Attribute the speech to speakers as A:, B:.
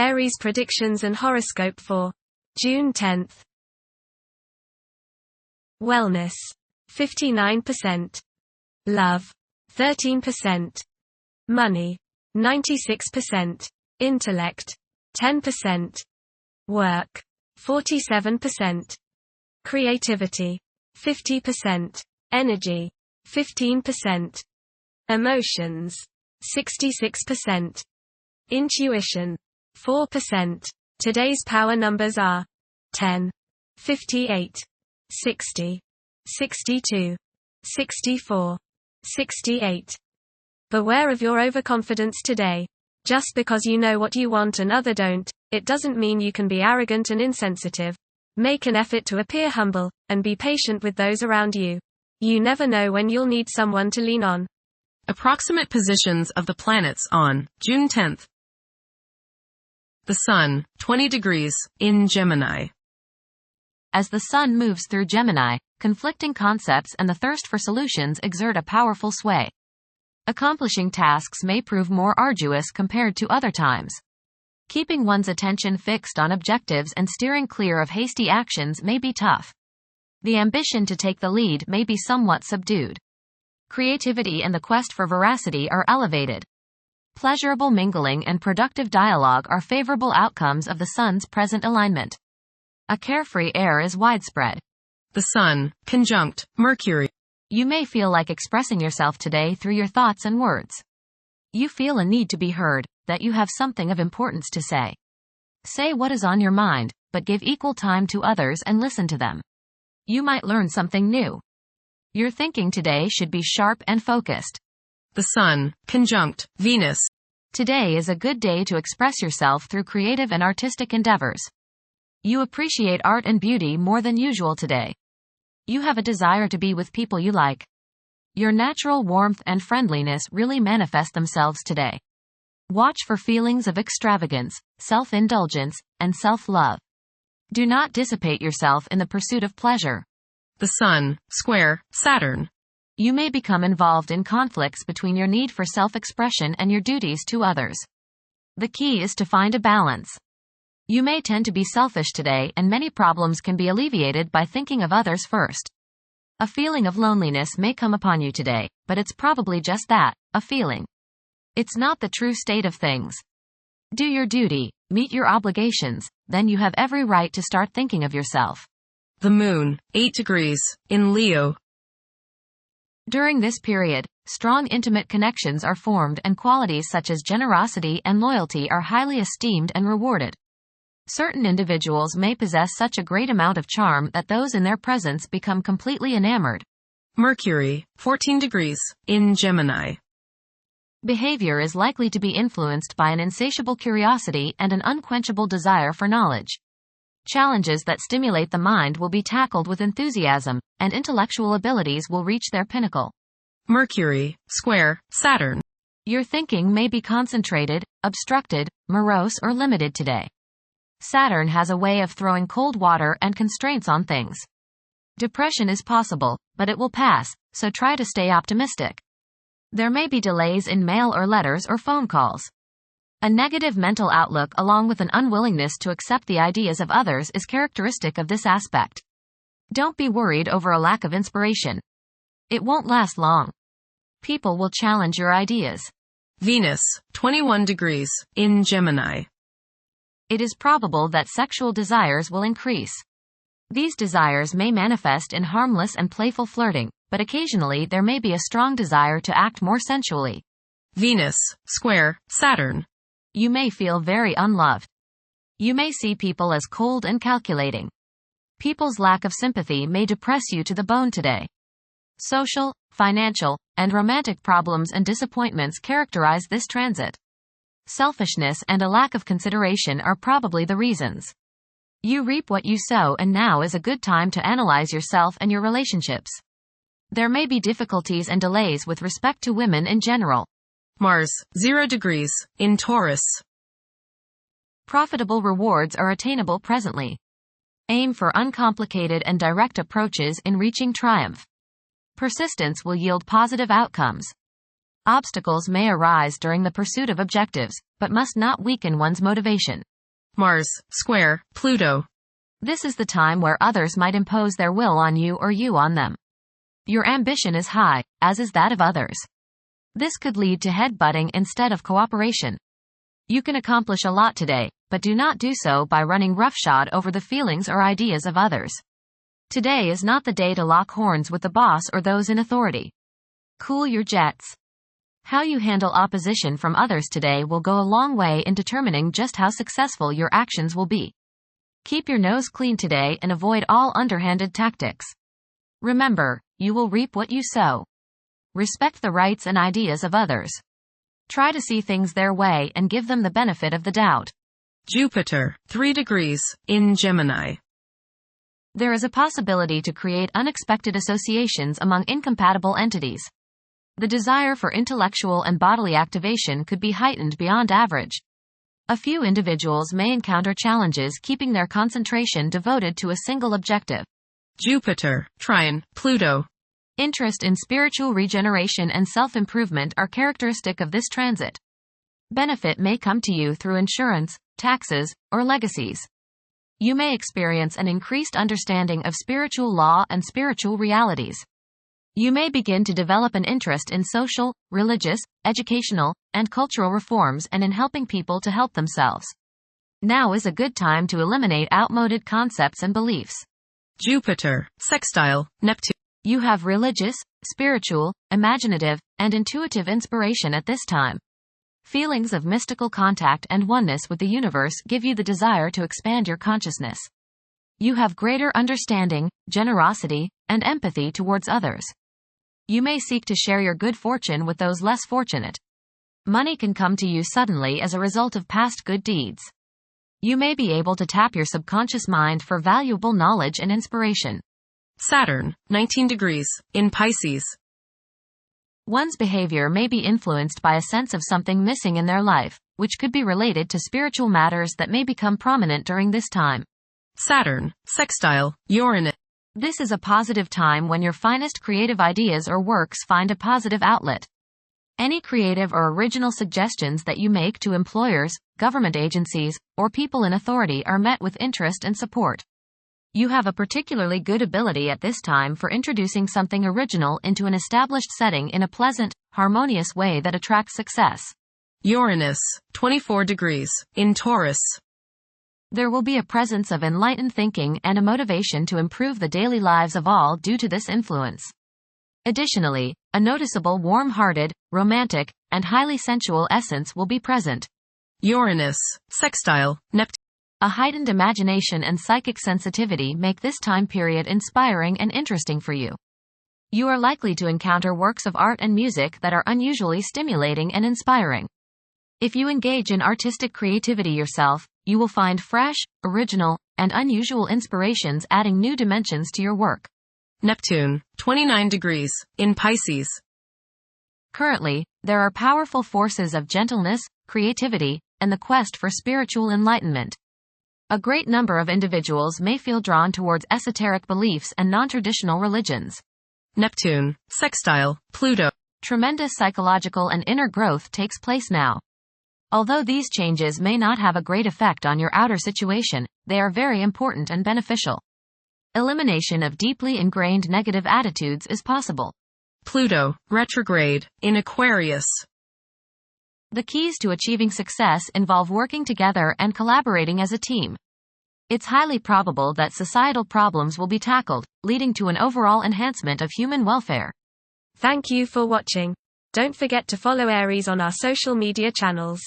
A: Aries predictions and horoscope for June 10th. Wellness, 59%. Love, 13%. Money, 96%. Intellect, 10%. Work, 47%. Creativity, 50%. Energy, 15%. Emotions, 66%. Intuition, 4%. Today's power numbers are 10, 58, 60, 62, 64, 68. Beware of your overconfidence today. Just because you know what you want and others don't, it doesn't mean you can be arrogant and insensitive. Make an effort to appear humble, and be patient with those around you. You never know when you'll need someone to lean on.
B: Approximate positions of the planets on June 10th. The Sun, 20 degrees, in Gemini.
C: As the Sun moves through Gemini, conflicting concepts and the thirst for solutions exert a powerful sway. Accomplishing tasks may prove more arduous compared to other times. Keeping one's attention fixed on objectives and steering clear of hasty actions may be tough. The ambition to take the lead may be somewhat subdued. Creativity and the quest for veracity are elevated. Pleasurable mingling and productive dialogue are favorable outcomes of the Sun's present alignment. A carefree air is widespread.
B: The Sun, conjunct Mercury.
C: You may feel like expressing yourself today through your thoughts and words. You feel a need to be heard, that you have something of importance to say. Say what is on your mind, but give equal time to others and listen to them. You might learn something new. Your thinking today should be sharp and focused.
B: The Sun, conjunct Venus.
C: Today is a good day to express yourself through creative and artistic endeavors. You appreciate art and beauty more than usual today. You have a desire to be with people you like. Your natural warmth and friendliness really manifest themselves today. Watch for feelings of extravagance, self-indulgence, and self-love. Do not dissipate yourself in the pursuit of pleasure.
B: The Sun, square Saturn.
C: You may become involved in conflicts between your need for self-expression and your duties to others. The key is to find a balance. You may tend to be selfish today, and many problems can be alleviated by thinking of others first. A feeling of loneliness may come upon you today, but it's probably just that, a feeling. It's not the true state of things. Do your duty, meet your obligations, then you have every right to start thinking of yourself.
B: The Moon, 8 degrees, in Leo.
C: During this period, strong intimate connections are formed and qualities such as generosity and loyalty are highly esteemed and rewarded. Certain individuals may possess such a great amount of charm that those in their presence become completely enamored.
B: Mercury, 14 degrees, in Gemini.
C: Behavior is likely to be influenced by an insatiable curiosity and an unquenchable desire for knowledge. Challenges that stimulate the mind will be tackled with enthusiasm, and intellectual abilities will reach their pinnacle.
B: Mercury, square Saturn.
C: Your thinking may be concentrated, obstructed, morose or limited today. Saturn has a way of throwing cold water and constraints on things. Depression is possible, but it will pass, so try to stay optimistic. There may be delays in mail or letters or phone calls. A negative mental outlook along with an unwillingness to accept the ideas of others is characteristic of this aspect. Don't be worried over a lack of inspiration. It won't last long. People will challenge your ideas.
B: Venus, 21 degrees, in Gemini.
C: It is probable that sexual desires will increase. These desires may manifest in harmless and playful flirting, but occasionally there may be a strong desire to act more sensually.
B: Venus, square Saturn.
C: You may feel very unloved. You may see people as cold and calculating. People's lack of sympathy may depress you to the bone today. Social, financial, and romantic problems and disappointments characterize this transit. Selfishness and a lack of consideration are probably the reasons. You reap what you sow, and now is a good time to analyze yourself and your relationships. There may be difficulties and delays with respect to women in general.
B: Mars, 0 degrees, in Taurus.
C: Profitable rewards are attainable presently. Aim for uncomplicated and direct approaches in reaching triumph. Persistence will yield positive outcomes. Obstacles may arise during the pursuit of objectives, but must not weaken one's motivation.
B: Mars, square, Pluto.
C: This is the time where others might impose their will on you or you on them. Your ambition is high, as is that of others. This could lead to head-butting instead of cooperation. You can accomplish a lot today, but do not do so by running roughshod over the feelings or ideas of others. Today is not the day to lock horns with the boss or those in authority. Cool your jets. How you handle opposition from others today will go a long way in determining just how successful your actions will be. Keep your nose clean today and avoid all underhanded tactics. Remember, you will reap what you sow. Respect the rights and ideas of others. Try to see things their way and give them the benefit of the doubt.
B: Jupiter, 3 degrees, in Gemini.
C: There is a possibility to create unexpected associations among incompatible entities. The desire for intellectual and bodily activation could be heightened beyond average. A few individuals may encounter challenges keeping their concentration devoted to a single objective.
B: Jupiter, trine, Pluto.
C: Interest in spiritual regeneration and self-improvement are characteristic of this transit. Benefit may come to you through insurance, taxes, or legacies. You may experience an increased understanding of spiritual law and spiritual realities. You may begin to develop an interest in social, religious, educational, and cultural reforms and in helping people to help themselves. Now is a good time to eliminate outmoded concepts and beliefs.
B: Jupiter, sextile, Neptune.
C: You have religious, spiritual, imaginative, and intuitive inspiration at this time. Feelings of mystical contact and oneness with the universe give you the desire to expand your consciousness. You have greater understanding, generosity, and empathy towards others. You may seek to share your good fortune with those less fortunate. Money can come to you suddenly as a result of past good deeds. You may be able to tap your subconscious mind for valuable knowledge and inspiration.
B: Saturn, 19 degrees, in Pisces.
C: One's behavior may be influenced by a sense of something missing in their life, which could be related to spiritual matters that may become prominent during this time.
B: Saturn, sextile, Uranus.
C: This is a positive time when your finest creative ideas or works find a positive outlet. Any creative or original suggestions that you make to employers, government agencies, or people in authority are met with interest and support. You have a particularly good ability at this time for introducing something original into an established setting in a pleasant, harmonious way that attracts success.
B: Uranus, 24 degrees, in Taurus.
C: There will be a presence of enlightened thinking and a motivation to improve the daily lives of all due to this influence. Additionally, a noticeable warm-hearted, romantic, and highly sensual essence will be present.
B: Uranus, sextile, Neptune.
C: A heightened imagination and psychic sensitivity make this time period inspiring and interesting for you. You are likely to encounter works of art and music that are unusually stimulating and inspiring. If you engage in artistic creativity yourself, you will find fresh, original, and unusual inspirations adding new dimensions to your work.
B: Neptune, 29 degrees, in Pisces.
C: Currently, there are powerful forces of gentleness, creativity, and the quest for spiritual enlightenment. A great number of individuals may feel drawn towards esoteric beliefs and non-traditional religions.
B: Neptune, sextile, Pluto.
C: Tremendous psychological and inner growth takes place now. Although these changes may not have a great effect on your outer situation, they are very important and beneficial. Elimination of deeply ingrained negative attitudes is possible.
B: Pluto, retrograde, in Aquarius.
C: The keys to achieving success involve working together and collaborating as a team. It's highly probable that societal problems will be tackled, leading to an overall enhancement of human welfare.
A: Thank you for watching. Don't forget to follow Aries on our social media channels.